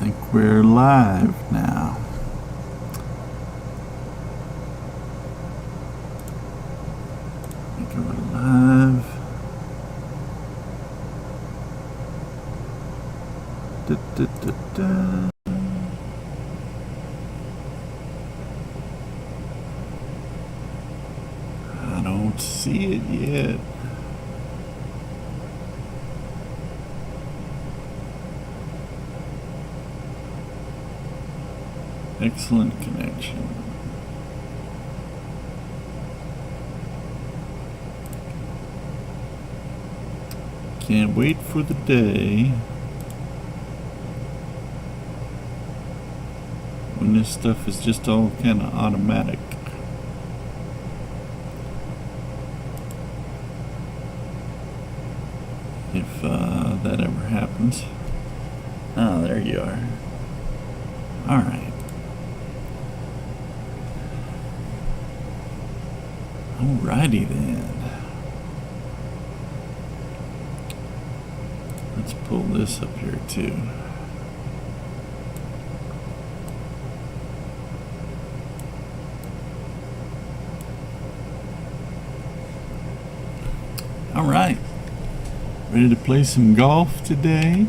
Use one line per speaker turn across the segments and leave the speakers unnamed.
think we're live now. I think we're live. Da, da, da, da. I don't see it yet. Excellent connection. Can't wait for the day when this stuff is just all kind of automatic. If that ever happens. Ah, there you are. Alright. Alrighty then. Let's pull this up here too. Alright. Ready to play some golf today?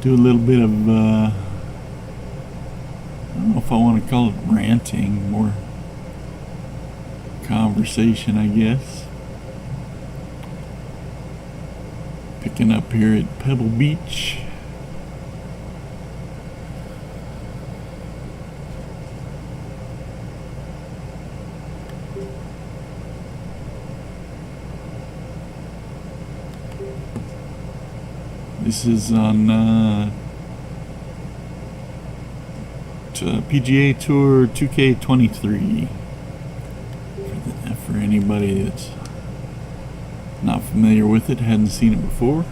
Do a little bit of, I don't know if I want to call it ranting, more conversation, I guess. Picking up here at Pebble Beach. This is on PGA Tour 2K23. For anybody that's not familiar with it, hadn't seen it before.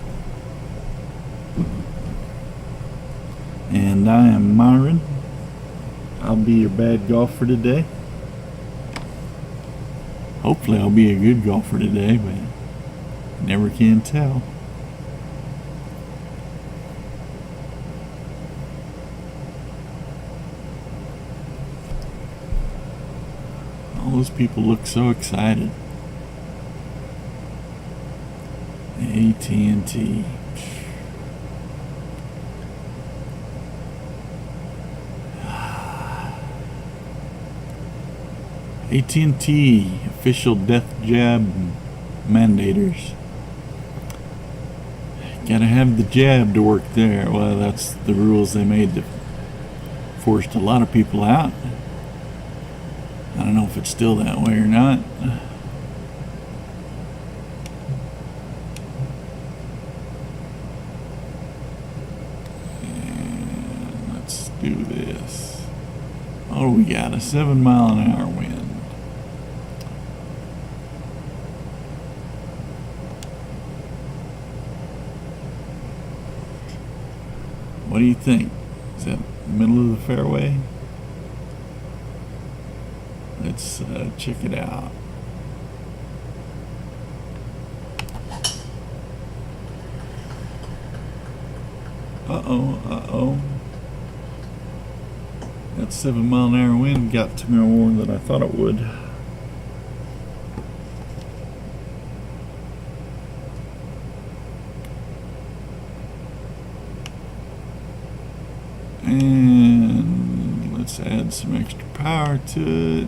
And I am Myron. I'll be your bad golfer today. Hopefully I'll be a good golfer today, but never can tell. All those people look so excited. AT&T. AT&T official death jab mandators. Gotta have the jab to work there. Well, that's the rules they made that forced a lot of people out. I don't know if it's still that way or not. And let's do this. Oh, we got a 7-mile-an-hour wind. What do you think? Is that middle of the fairway? Let's check it out. Uh-oh. That 7-mile-an-hour wind got to me more than I thought it would. And let's add some extra power to it.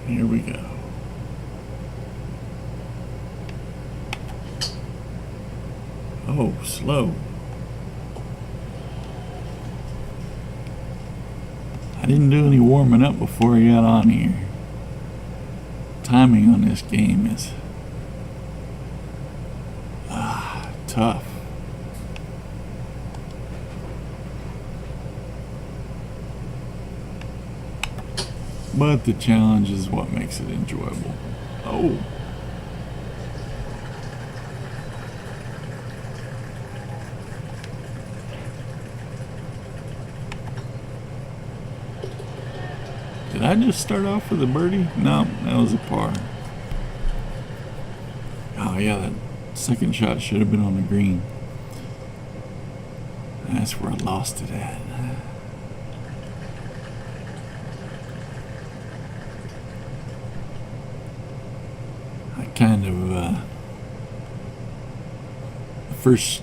Here we go. Oh, slow. I didn't do any warming up before I got on here. Timing on this game is tough. But the challenge is what makes it enjoyable. Oh. Did I just start off with a birdie? No, that was a par. Oh yeah, that second shot should have been on the green. That's where I lost it at. I kind of, the first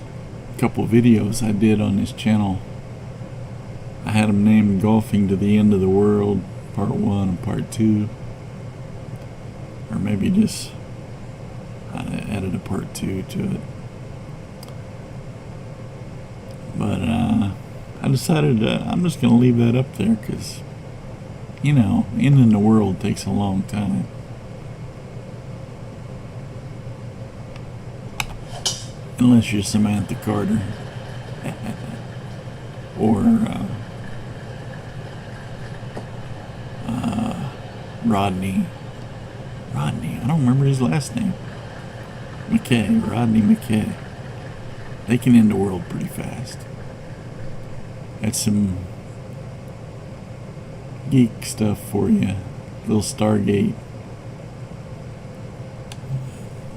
couple videos I did on this channel, I had them named Golfing to the End of the World, Part 1 and Part 2. Or maybe just added a Part 2 to it. But I decided I'm just going to leave that up there because, you know, ending the world takes a long time. Unless you're Samantha Carter. Or Rodney. I don't remember his last name. McKay, Rodney McKay. They can end the world pretty fast. That's some geek stuff for you. Little Stargate.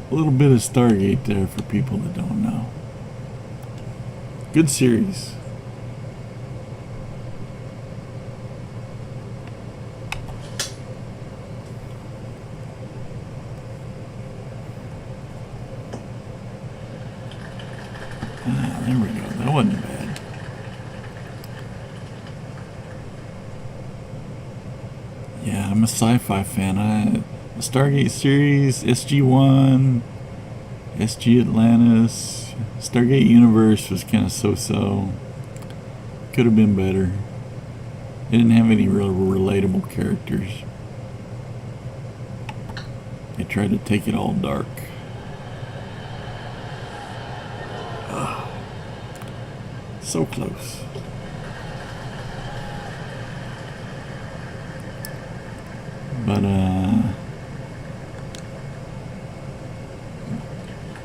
A little bit of Stargate there for people that don't know. Good series. There we go. That wasn't bad. Yeah, I'm a sci-fi fan. The Stargate series, SG-1, SG Atlantis, Stargate Universe was kind of so-so. Could have been better. It didn't have any real relatable characters. They tried to take it all dark. So close. But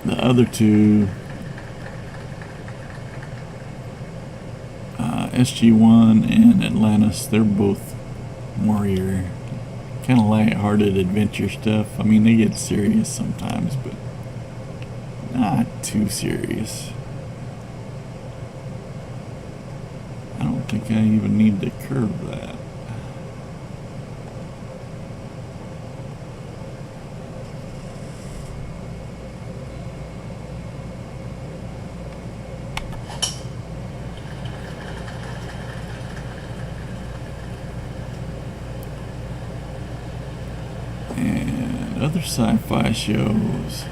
the other two, SG-1 and Atlantis, they're both more your kind of light-hearted adventure stuff. I mean, they get serious sometimes, but not too serious. I don't think I even need to curve that. And other sci-fi shows.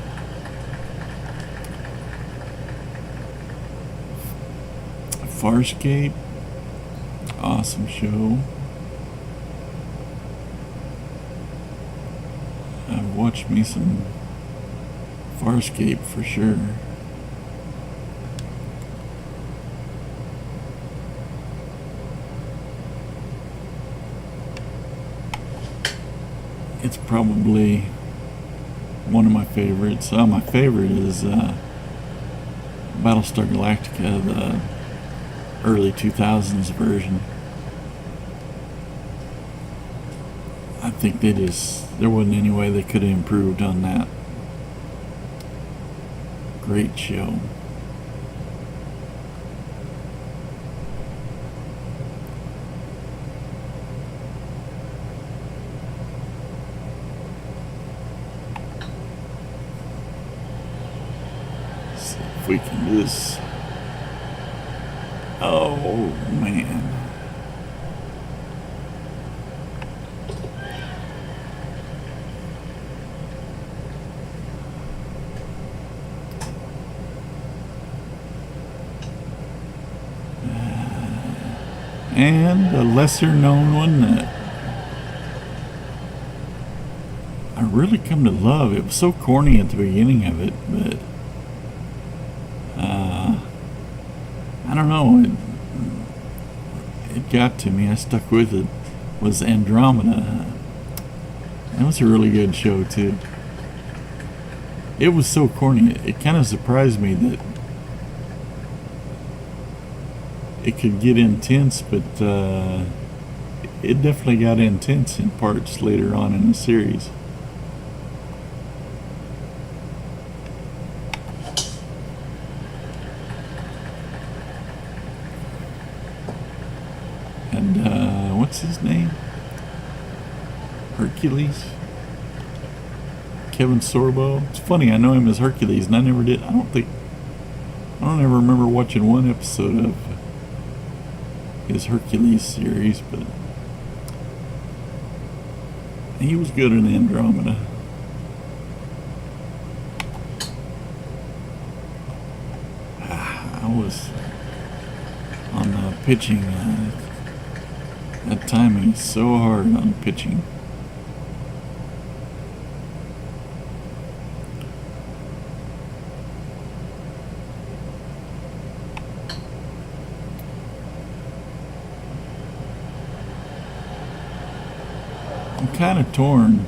Farscape. Awesome show. I've watched me some Farscape for sure. It's probably one of my favorites. My favorite is Battlestar Galactica, the early 2000s version. I think there wasn't any way they could have improved on that. Great show. Let's see if we can do this. Oh man. And a lesser known one that I really come to love. It was so corny at the beginning of it, but I don't know, it got to me. I stuck with it. Was Andromeda. That was a really good show too. It was so corny. It kind of surprised me that it could get intense, but it definitely got intense in parts later on in the series. What's his name? Hercules? Kevin Sorbo. It's funny, I know him as Hercules, and I never did. I don't ever remember watching one episode of his Hercules series, but he was good in Andromeda. I was on pitching. That timing is so hard on pitching. I'm kind of torn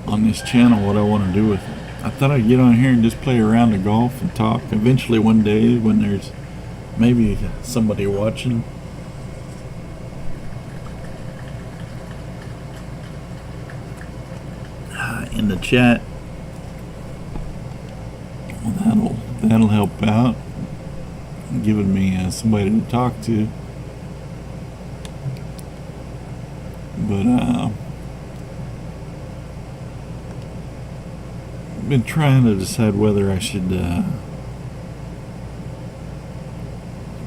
on this channel what I want to do with it. I thought I'd get on here and just play around the golf and talk. Eventually one day when there's maybe somebody watching. In the chat. Well, that'll help out. Giving me somebody to talk to. But I've been trying to decide whether I should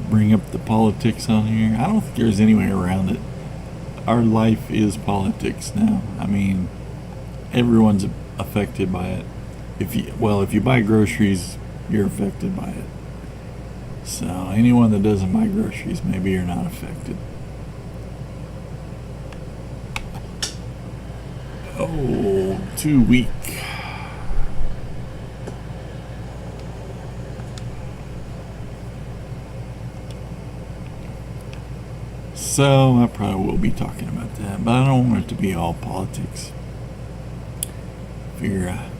bring up the politics on here. I don't think there's any way around it. Our life is politics now. I mean, everyone's affected by it. If you buy groceries, you're affected by it. So anyone that doesn't buy groceries, maybe you're not affected. Oh, too weak. So I probably will be talking about that, but I don't want it to be all politics. Figure out,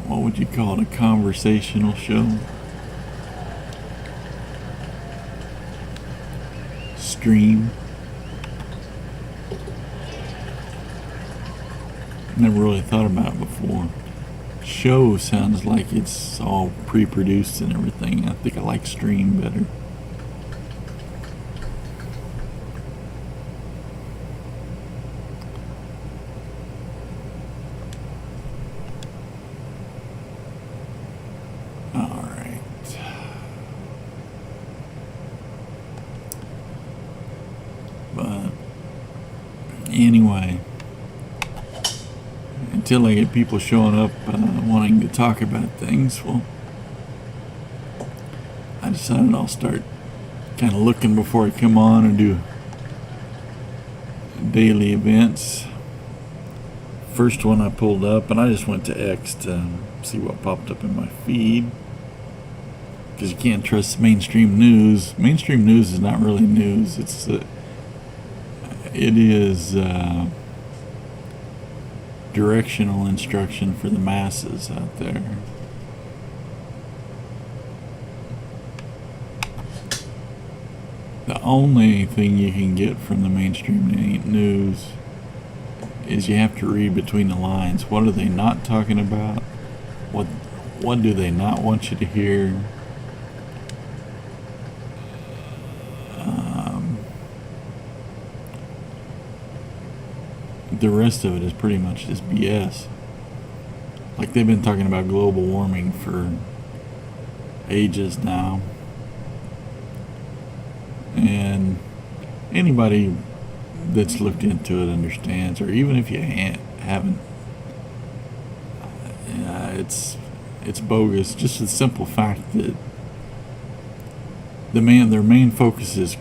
what would you call it, a conversational show? Stream. Never really thought about it before. Show sounds like it's all pre-produced and everything. I think I like stream better. Alright. But anyway, until I get people showing up wanting to talk about things, well, I decided I'll start kind of looking before I come on and do daily events. First one I pulled up, and I just went to X to see what popped up in my feed, because you can't trust mainstream news. Mainstream news is not really news. It is directional instruction for the masses out there. The only thing you can get from the mainstream news is you have to read between the lines. What are they not talking about? What do they not want you to hear? The rest of it is pretty much just BS. Like, they've been talking about global warming for ages now. And anybody that's looked into it understands, or even if you haven't, it's bogus. Just the simple fact that their main focus is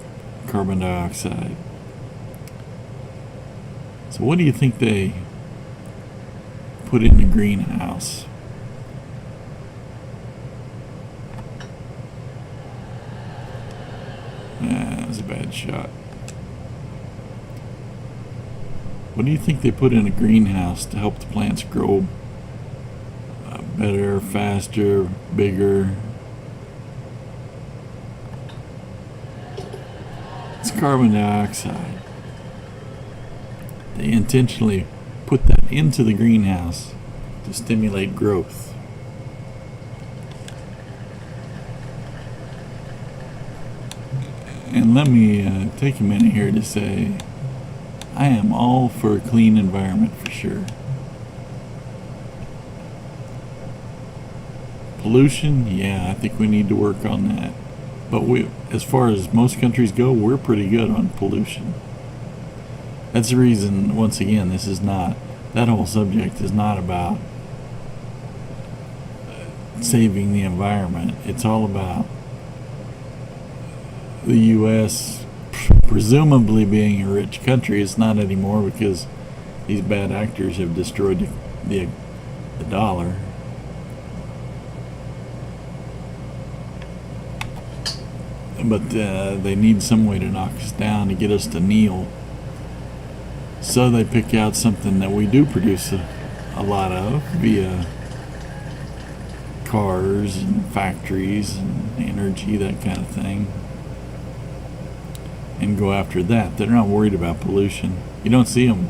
carbon dioxide. So what do you think they put in the greenhouse? That was a bad shot. What do you think they put in a greenhouse to help the plants grow better, faster, bigger? It's carbon dioxide. They intentionally put that into the greenhouse to stimulate growth. And let me take a minute here to say I am all for a clean environment for sure. Pollution, yeah, I think we need to work on that. But as far as most countries go, we're pretty good on pollution. That's the reason, once again, that whole subject is not about saving the environment. It's all about the U.S. presumably being a rich country. It's not anymore because these bad actors have destroyed the dollar. But they need some way to knock us down, to get us to kneel. So they pick out something that we do produce a lot of via cars and factories and energy, that kind of thing, and go after that. They're not worried about pollution. You don't see them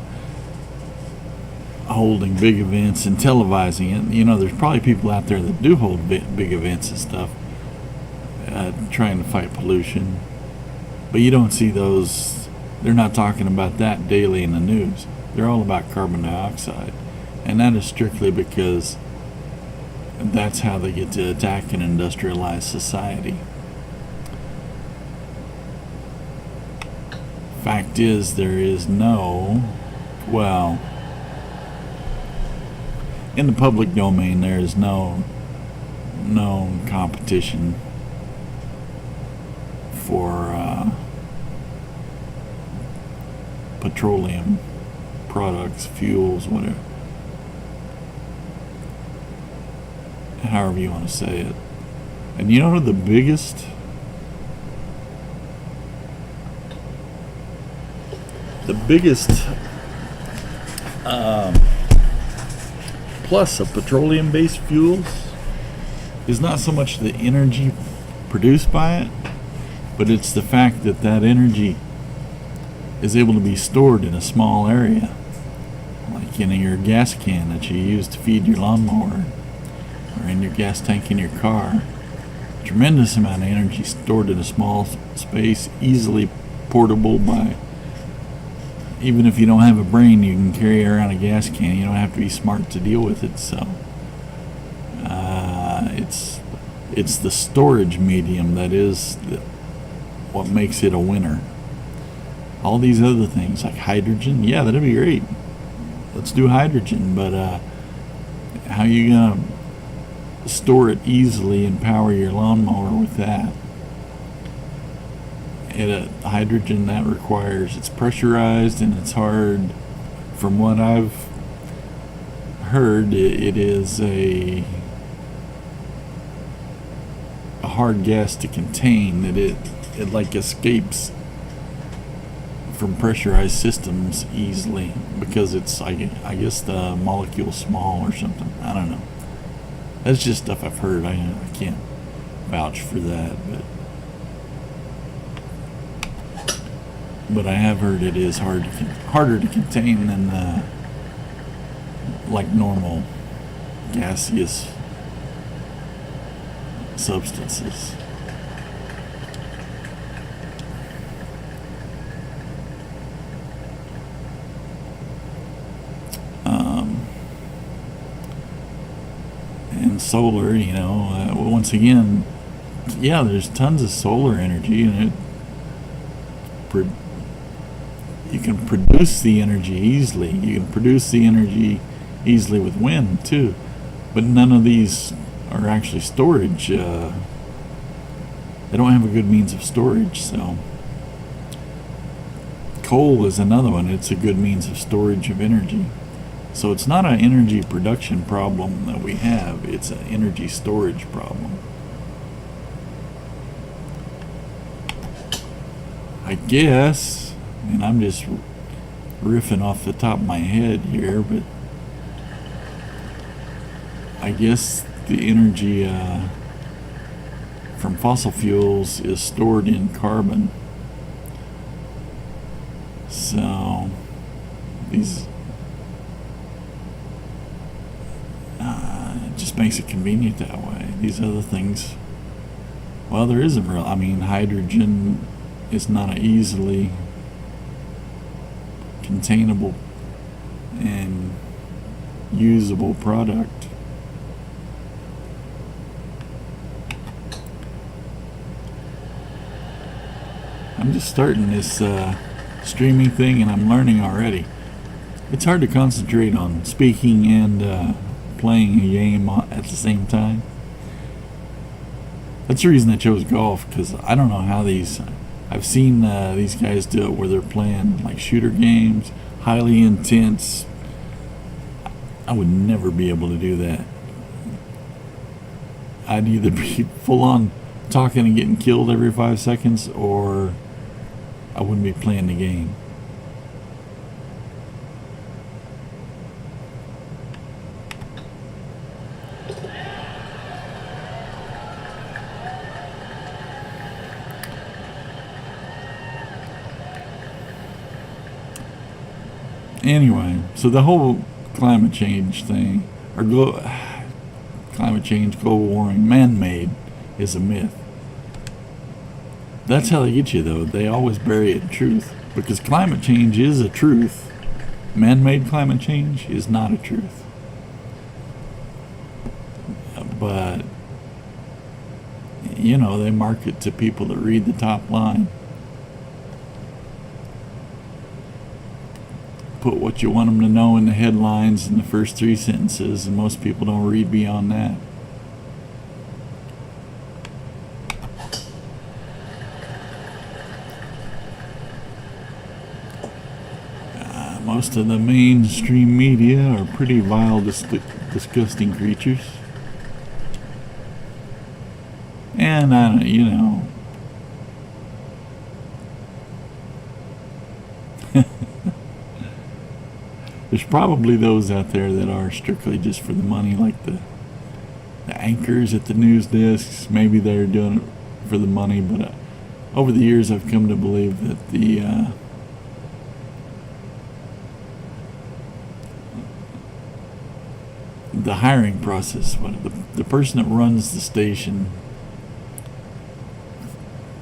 holding big events and televising it. You know, there's probably people out there that do hold big events and stuff, trying to fight pollution, but you don't see those. They're not talking about that daily in the news. They're all about carbon dioxide, and that is strictly because that's how they get to attack an industrialized society. Fact is, there is in the public domain, there is no competition for petroleum products, fuels, whatever, however you want to say it. And you know the biggest plus of petroleum-based fuels is not so much the energy produced by it, but it's the fact that that energy is able to be stored in a small area, like in your gas can that you use to feed your lawnmower, or in your gas tank in your car. Tremendous amount of energy stored in a small space, easily portable by, even if you don't have a brain, you can carry around a gas can. You don't have to be smart to deal with it. So it's the storage medium that is what makes it a winner. All these other things like hydrogen, yeah, that'd be great. Let's do hydrogen, but how are you gonna store it easily and power your lawnmower with that? Hydrogen, that requires, it's pressurized and it's hard. From what I've heard, it is a hard gas to contain, that it like escapes from pressurized systems easily because it's, I guess the molecule's small or something. I don't know. That's just stuff I've heard. I can't vouch for that, but I have heard it is harder to contain than like normal gaseous substances. And solar, once again, yeah, there's tons of solar energy, and you can produce the energy easily. You can produce the energy easily with wind too, but none of these are actually storage. They don't have a good means of storage. So coal is another one. It's a good means of storage of energy. So it's not an energy production problem that we have, it's an energy storage problem. I guess, and I'm just riffing off the top of my head here, but I guess the energy from fossil fuels is stored in carbon. So these it just makes it convenient that way. These other things, well, there isn't real. I mean, hydrogen it's not an easily containable and usable product. I'm just starting this streaming thing and I'm learning already. It's hard to concentrate on speaking and playing a game at the same time. That's the reason I chose golf, because I don't know how I've seen these guys do it where they're playing like shooter games, highly intense. I would never be able to do that. I'd either be full on talking and getting killed every 5 seconds, or I wouldn't be playing the game. Anyway, so the whole climate change thing, or climate change, global warming, man-made, is a myth. That's how they get you, though. They always bury it in truth, because climate change is a truth. Man-made climate change is not a truth. But, you know, they market to people that read the top line. Put what you want them to know in the headlines in the first 3 sentences, and most people don't read beyond that. Most of the mainstream media are pretty vile, disgusting creatures. And, you know, there's probably those out there that are strictly just for the money, like the anchors at the news desks. Maybe they're doing it for the money, but over the years I've come to believe that the hiring process, the person that runs the station,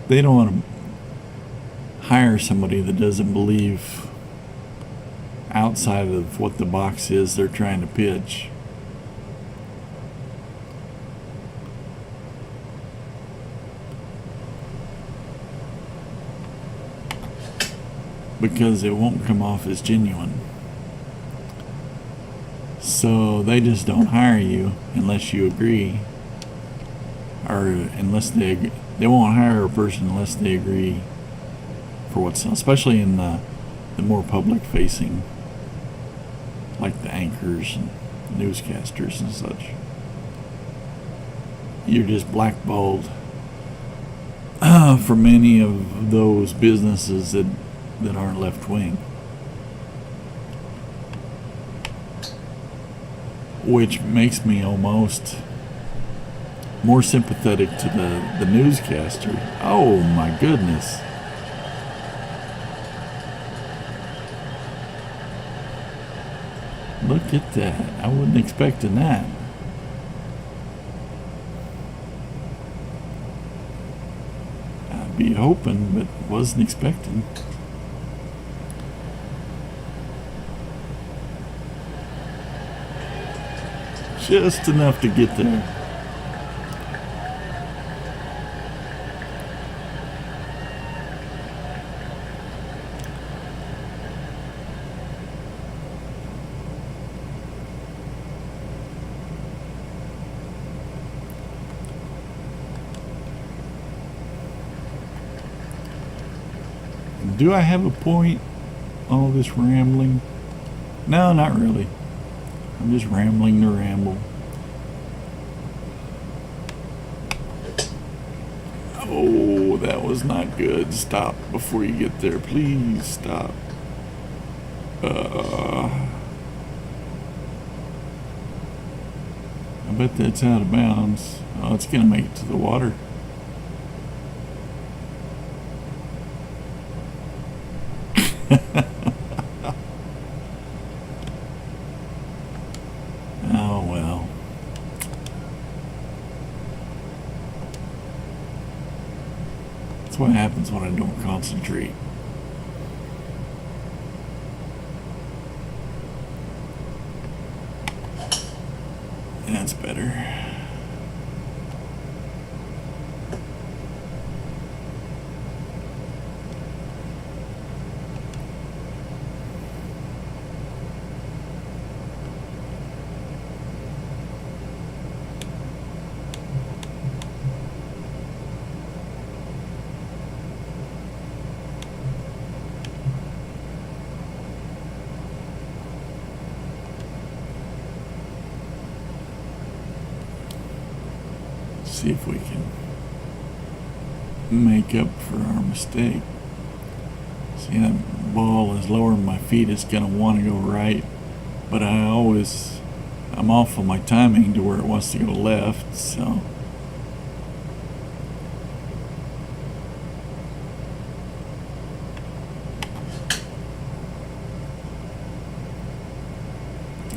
they don't want to hire somebody that doesn't believe outside of what the box is they're trying to pitch. Because it won't come off as genuine. So they just don't hire you unless you agree, or unless they won't hire a person unless they agree for what's, especially in the more public facing, like the anchors and newscasters and such. You're just blackballed for many of those businesses that aren't left wing. Which makes me almost more sympathetic to the newscaster. Oh my goodness. Look at that. I wasn't expecting that. I'd be hoping, but wasn't expecting. Just enough to get there. Do I have a point? All this rambling? No, not really. I'm just rambling to ramble. Oh, that was not good. Stop before you get there. Please stop. I bet that's out of bounds. Oh, it's going to make it to the water. Oh well. That's what happens when I don't concentrate. That's better. See if we can make up for our mistake. See, that ball is lower than my feet. It's going to want to go right, but I'm off on my timing to where it wants to go left, so.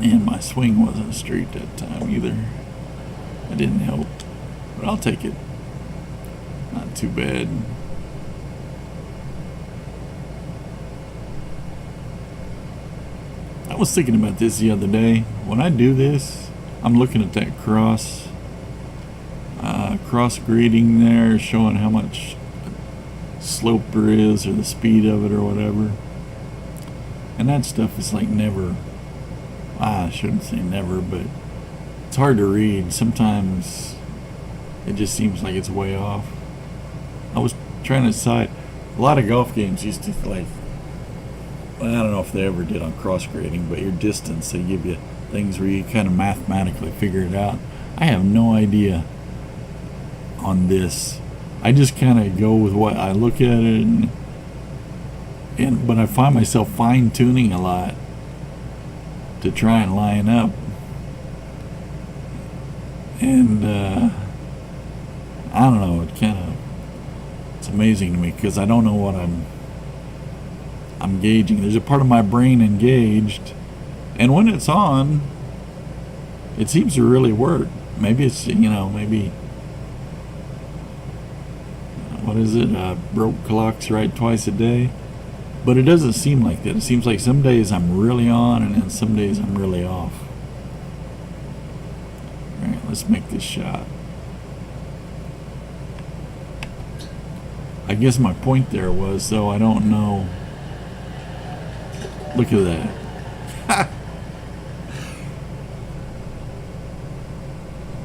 And my swing wasn't straight that time either. That didn't help. But I'll take it. Not too bad. I was thinking about this the other day. When I do this, I'm looking at that cross grading there, showing how much slope there is or the speed of it or whatever. And that stuff is like never, I shouldn't say never, but it's hard to read. Sometimes it just seems like it's way off. I was trying to decide. A lot of golf games used to, like, I don't know if they ever did on cross grading, but your distance, they give you things where you kind of mathematically figure it out. I have no idea on this. I just kind of go with what I look at it, but I find myself fine tuning a lot to try and line up. And I don't know, it's amazing to me because I don't know what I'm gauging. There's a part of my brain engaged, and when it's on, it seems to really work. Maybe it's, maybe, what is it, broke clocks right twice a day, but it doesn't seem like that. It seems like some days I'm really on, and then some days I'm really off. All right, let's make this shot. I guess my point there was, though, I don't know. Look at that.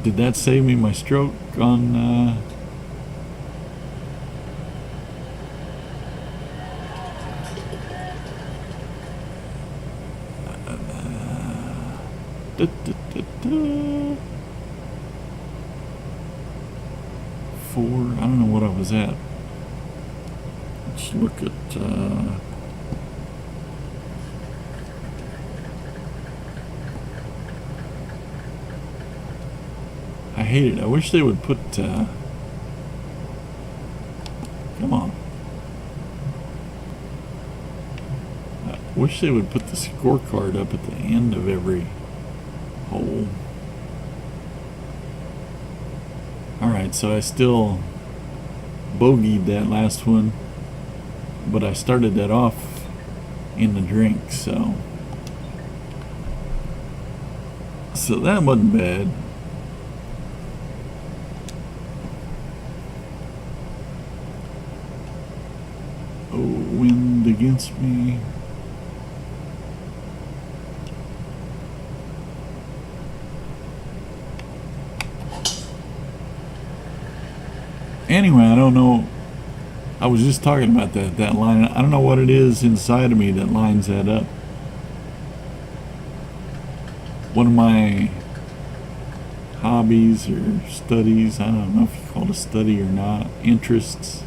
Did that save me my stroke on da, da, da, da. 4, I don't know what I was at. Let's look at I hate it. I wish they would put come on. I wish they would put the scorecard up at the end of every hole. Alright, so I still bogeyed that last one, but I started that off in the drink, so that wasn't bad. Oh, wind against me. Anyway, I don't know. I was just talking about that line. I don't know what it is inside of me that lines that up. One of my hobbies or studies, I don't know if you call it a study or not, interests,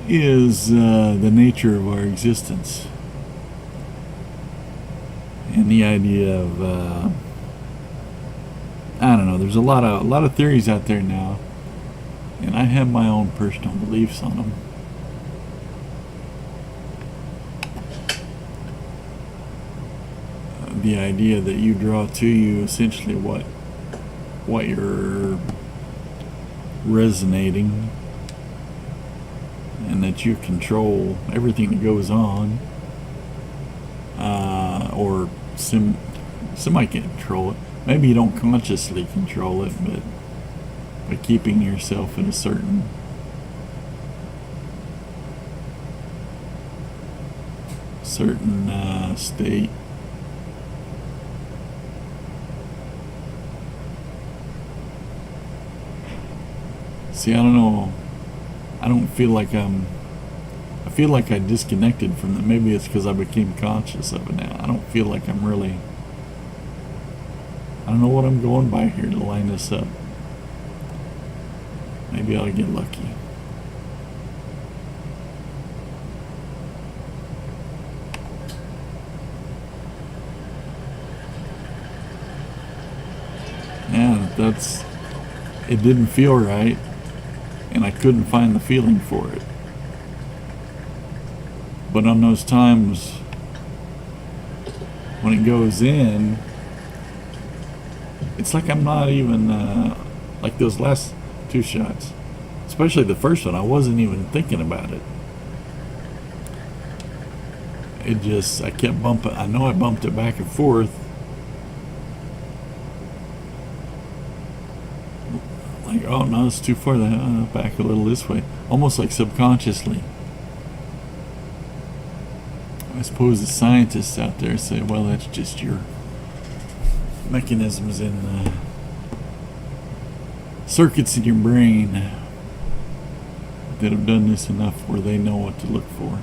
is the nature of our existence. And the idea of I don't know, there's a lot of theories out there now, and I have my own personal beliefs on them. The idea that you draw to you essentially what resonating, and that you control everything that goes on, or somebody can control it. Maybe you don't consciously control it, but by keeping yourself in a certain state. See, I don't know. I don't feel like I feel like I disconnected from them. Maybe it's because I became conscious of it now. I don't feel like I'm really. I don't know what I'm going by here to line this up. Maybe I'll get lucky. Yeah, it didn't feel right, and I couldn't find the feeling for it. But on those times when it goes in, it's like I'm not even, like those last two shots, especially the first one, I wasn't even thinking about it. I kept bumping. I know I bumped it back and forth. Like, oh no, it's too far. Back a little this way. Almost like subconsciously. I suppose the scientists out there say, well, that's just your mechanisms in circuits in your brain that have done this enough where they know what to look for.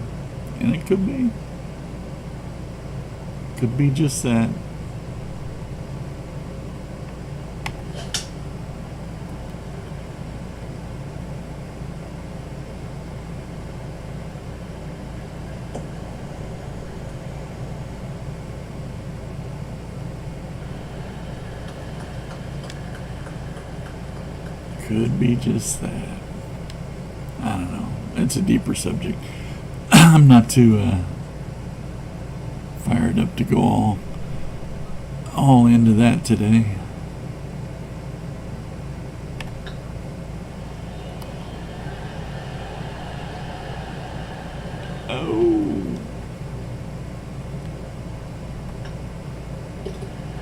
And it could be. Could be just that. Could be just that. I don't know. It's a deeper subject. I'm not too fired up to go all into that today. Oh.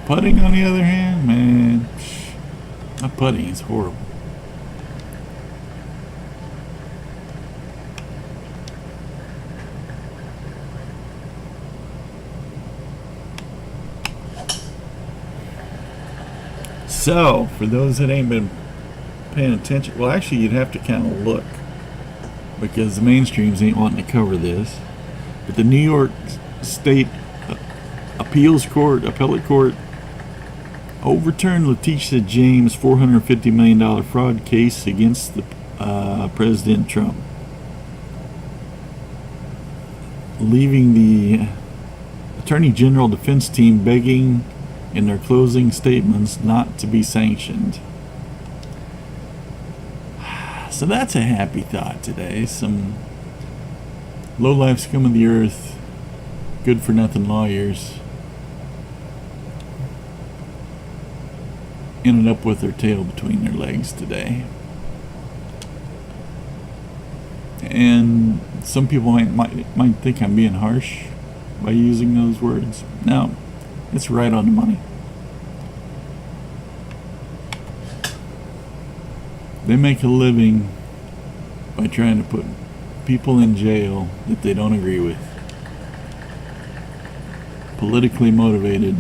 Putting, on the other hand, man, my putting is horrible. So, for those that ain't been paying attention, well, actually, you'd have to kind of look, because the mainstreams ain't wanting to cover this. But the New York State Appellate Court overturned Leticia James' $450 million fraud case against President Trump, leaving the Attorney General defense team begging in their closing statements not to be sanctioned. So that's a happy thought today. Some low-life scum of the earth, good-for-nothing lawyers ended up with their tail between their legs today. And some people might think I'm being harsh by using those words. No, it's right on the money. They make a living by trying to put people in jail that they don't agree with. Politically motivated.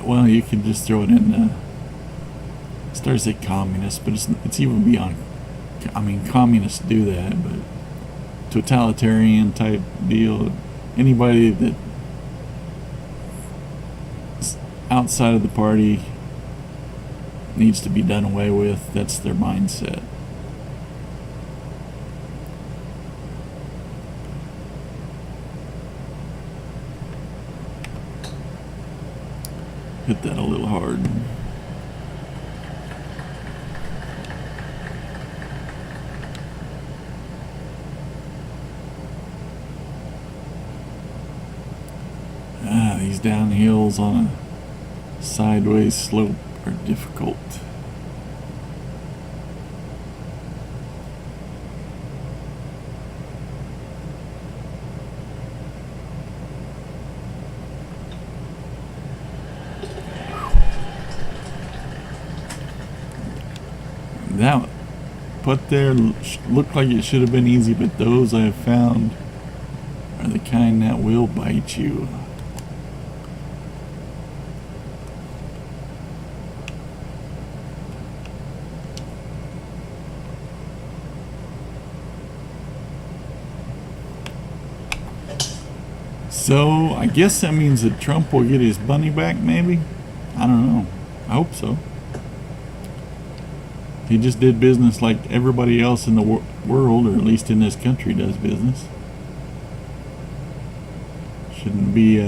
Well, you could just throw it in. Starts at communist, but it's even beyond. I mean, communists do that, but totalitarian type deal. Anybody that is outside of the party needs to be done away with. That's their mindset. Hit that a little hard. These downhills on sideways slope are difficult. That put there looked like it should have been easy, but those I have found are the kind that will bite you. So I guess that means that Trump will get his money back, maybe? I don't know. I hope so. He just did business like everybody else in the world, or at least in this country, does business. Shouldn't be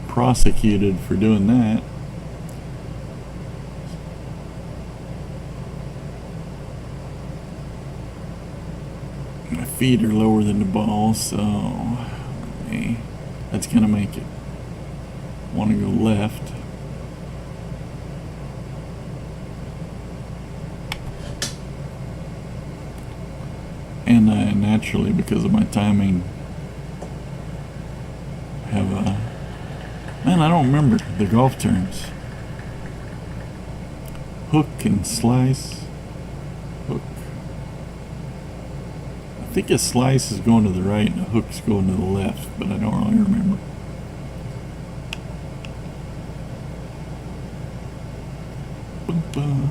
prosecuted for doing that. My feet are lower than the ball, so that's gonna make it want to go left. And I naturally, because of my timing, have a... Man, I don't remember the golf terms. Hook and slice. Hook. I think a slice is going to the right and a hook's going to the left, but I don't really remember. Bum, bum.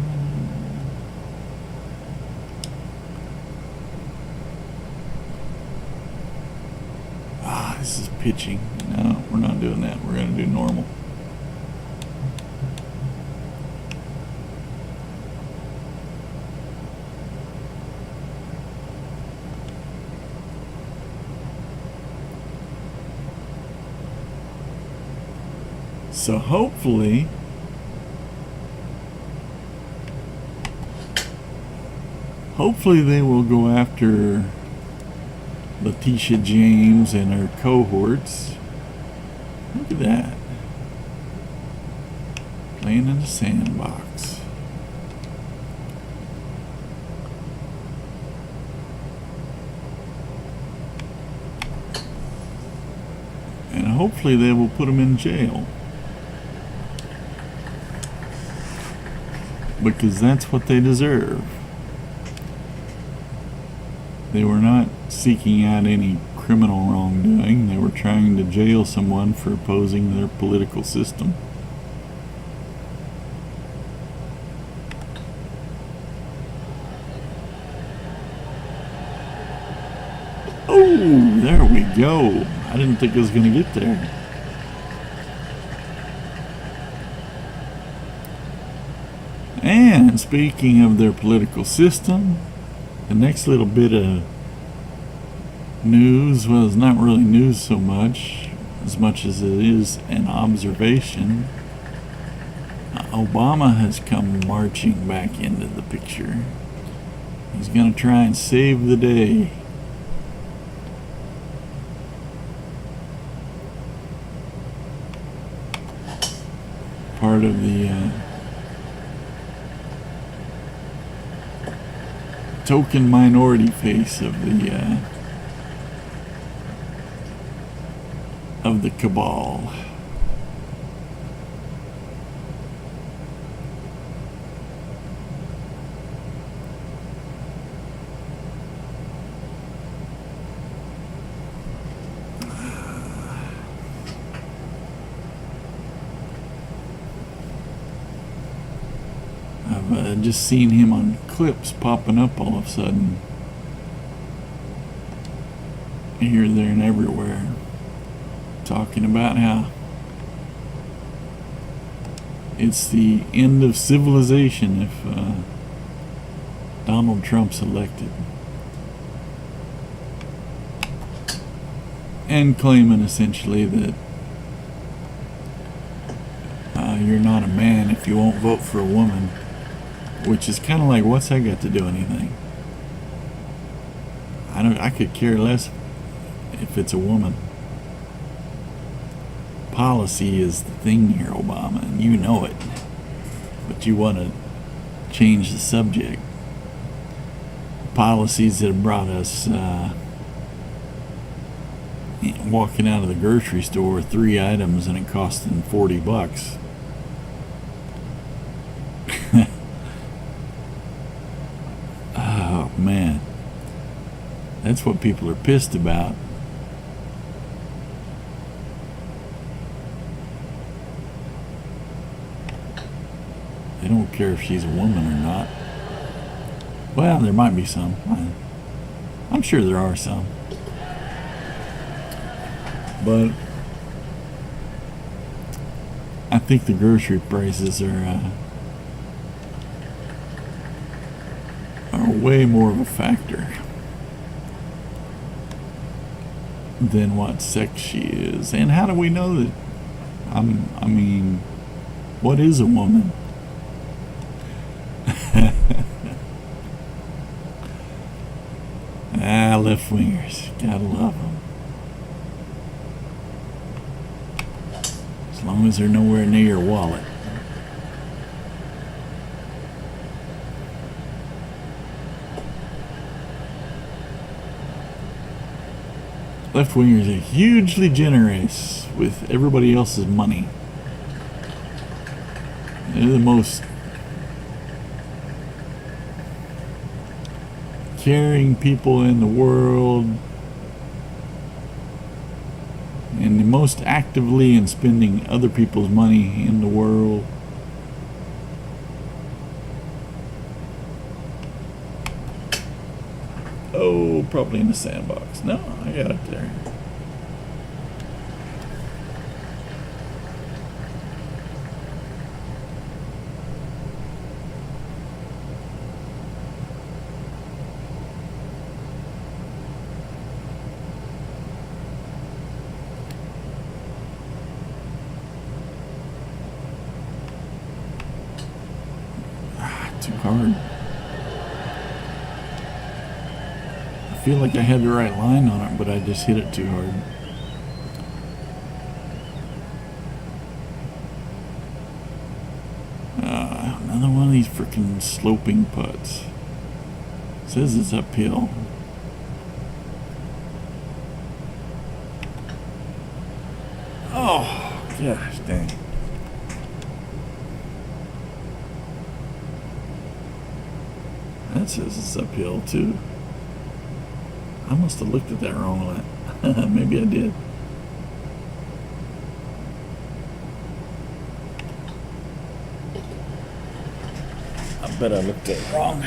This is pitching. No, we're not doing that. We're going to do normal. So hopefully they will go after Leticia James and her cohorts. Look at that. Playing in the sandbox. And hopefully they will put him in jail. Because that's what they deserve. They were not seeking out any criminal wrongdoing. They were trying to jail someone for opposing their political system. Oh, there we go. I didn't think I was going to get there. And speaking of their political system, the next little bit of news was not really news so much as it is an observation. Obama has come marching back into the picture. He's going to try and save the day. Part of the token minority face of the cabal. I've just seen him on clips popping up all of a sudden. Here, there, and everywhere. Talking about how it's the end of civilization if Donald Trump's elected. And claiming essentially that you're not a man if you won't vote for a woman. Which is kind of like, what's that got to do anything? I could care less if it's a woman. policy is the thing here, Obama, and you know it. But you want to change the subject. Policies that have brought us walking out of the grocery store with 3 items and it costing $40. Oh man, that's what people are pissed about. They don't care if she's a woman or not. Well, there might be some. I'm sure there are some. But I think the grocery prices are way more of a factor than what sex she is. And how do we know that? I mean, what is a woman? Left wingers, gotta love them. As long as they're nowhere near your wallet. Left wingers are hugely generous with everybody else's money. They're the most caring people in the world, and the most actively in spending other people's money in the world. Oh, probably in the sandbox. No, I got it there. Too hard. I feel like I had the right line on it, but I just hit it too hard. Another one of these freaking sloping putts. It says it's uphill. Oh, gosh dang. That says it's uphill too. I must have looked at that wrong. Maybe I did. I bet I looked at it wrong.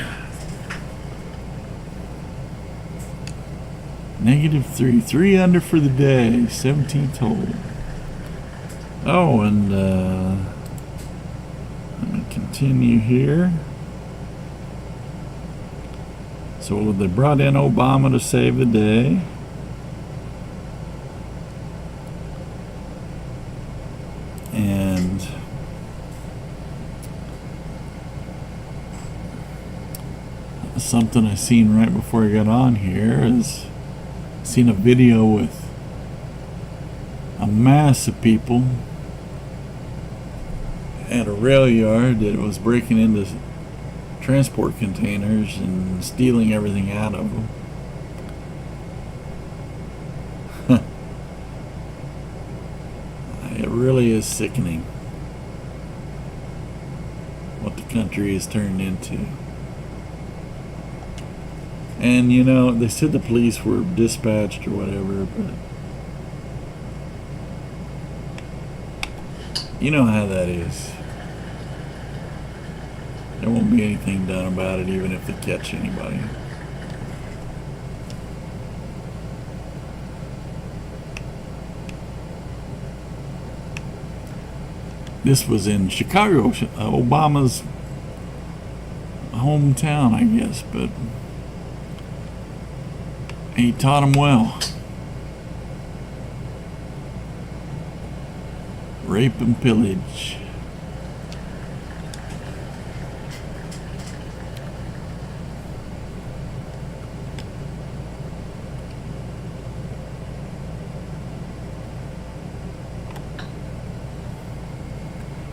-3. 3 under for the day. 17th hole. Oh, and let me continue here. So they brought in Obama to save the day. And something I seen right before I got on here is seen a video with a mass of people at a rail yard that was breaking into transport containers and stealing everything out of them. It really is sickening what the country has turned into. And you know, they said the police were dispatched or whatever, but you know how that is. There won't be anything done about it, even if they catch anybody. This was in Chicago, Obama's hometown, I guess, but he taught him well. Rape and pillage.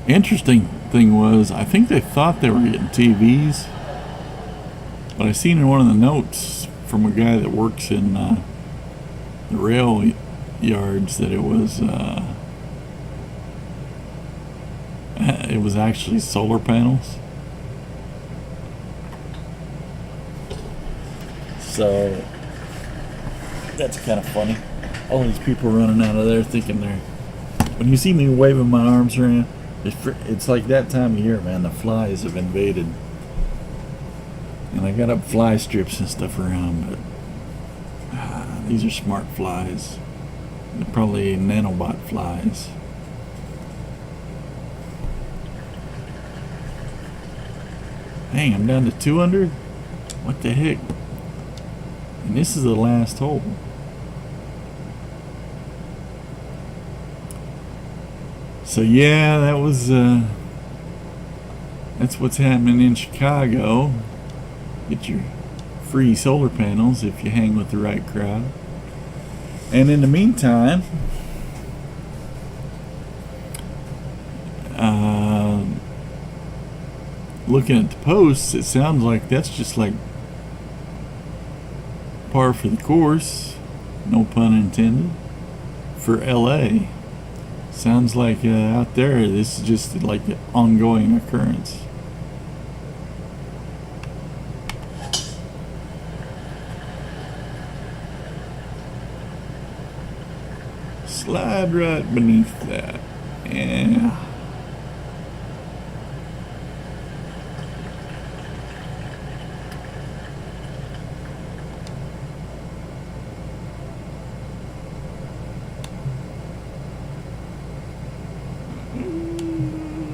Interesting thing was, I think they thought they were getting TVs, but I seen in one of the notes from a guy that works in the rail yards that it was actually solar panels. So that's kind of funny. All these people running out of there thinking they're. When you see me waving my arms around, it's like that time of year, man. The flies have invaded, and I got up fly strips and stuff around, but these are smart flies. They're probably nanobot flies. Dang, I'm down to 200? What the heck? And this is the last hole. So yeah, that's what's happening in Chicago. Get your free solar panels if you hang with the right crowd. And in the meantime, looking at the posts, it sounds like that's just like par for the course, no pun intended, for LA. Sounds like out there, this is just like an ongoing occurrence. Slide right beneath that. Yeah.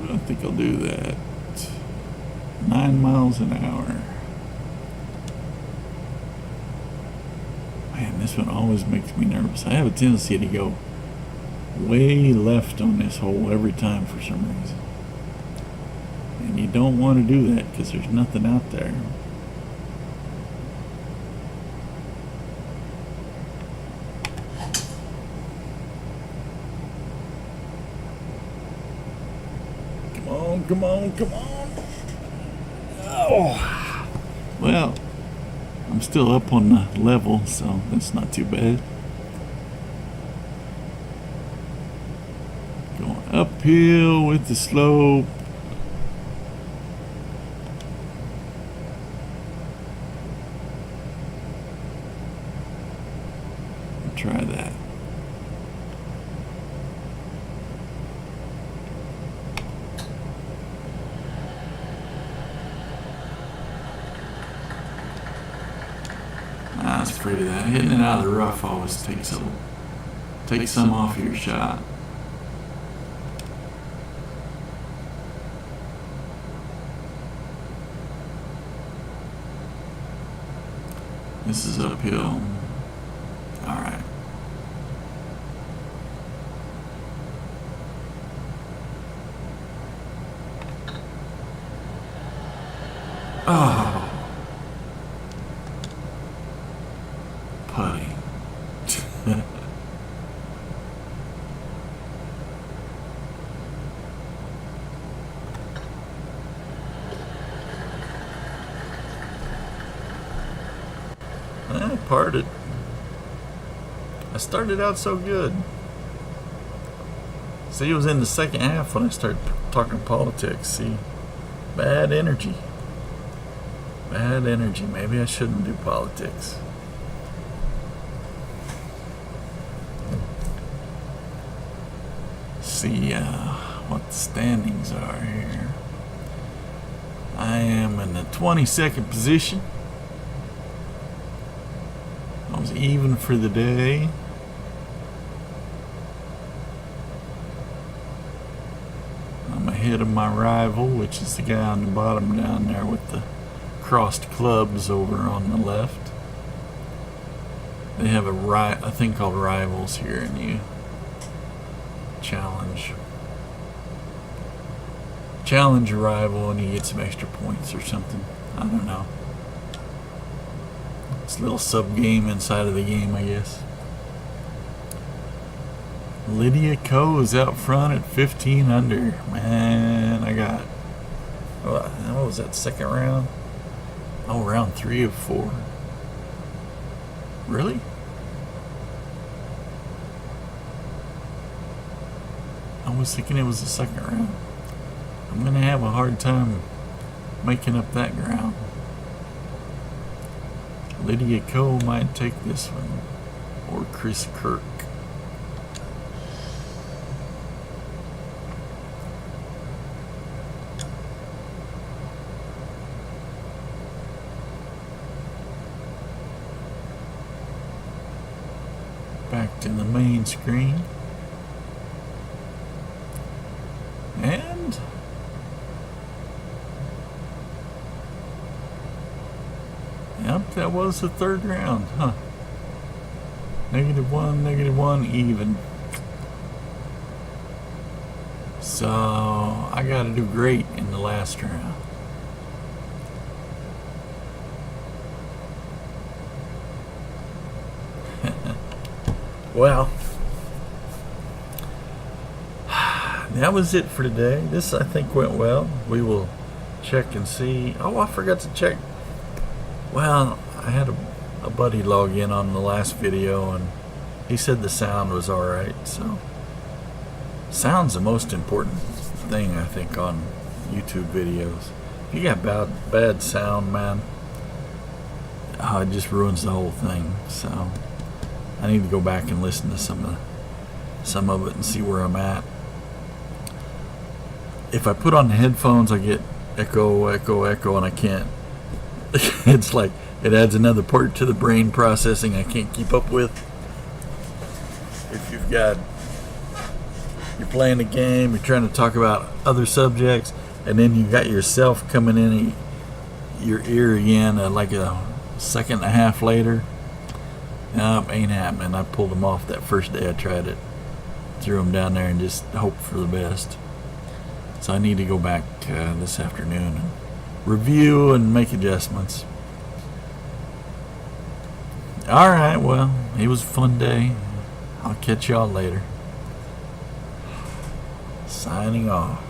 I think I'll do that. 9 miles an hour. Man, this one always makes me nervous. I have a tendency to go way left on this hole every time for some reason. And you don't want to do that because there's nothing out there. Come on, come on. Oh. Well, I'm still up on the level, so that's not too bad. Going uphill with the slope. Try that. I was afraid of that. Hitting it out of the rough always takes some off your shot. This is uphill. All right. Oh. Putty. I parted. I started out so good. See, it was in the second half when I started talking politics. See, bad energy. Bad energy. Maybe I shouldn't do politics. See what the standings are here. I am in the 22nd position. I was even for the day. I'm ahead of my rival, which is the guy on the bottom down there with the crossed clubs over on the left. They have a thing called rivals here, and you challenge a rival and you get some extra points or something. I don't know. It's a little sub game inside of the game, I guess. Lydia Ko is out front at 15 under. Man, I got, what was that, second round? Oh, round 3 of 4. Really? I was thinking it was the second round. I'm going to have a hard time making up that ground. Lydia Ko might take this one. Or Chris Kirk. Back to the main screen. And yep, that was the third round, huh? -1, even. So I gotta do great in the last round. Well, that was it for today. This, I think, went well. We will check and see. Oh, I forgot to check. Well, I had a buddy log in on the last video, and he said the sound was alright. So, sound's the most important thing, I think, on YouTube videos. If you got bad sound, man, it just ruins the whole thing. So, I need to go back and listen to some of it and see where I'm at. If I put on the headphones, I get echo, and I can't. It's like it adds another part to the brain processing I can't keep up with. If you're playing a game, you're trying to talk about other subjects, and then you got yourself coming in your ear again, like a second and a half later. Nope, ain't happening. I pulled them off that first day I tried it. Threw them down there and just hoped for the best. So I need to go back this afternoon and review and make adjustments. Alright, well, it was a fun day. I'll catch y'all later. Signing off.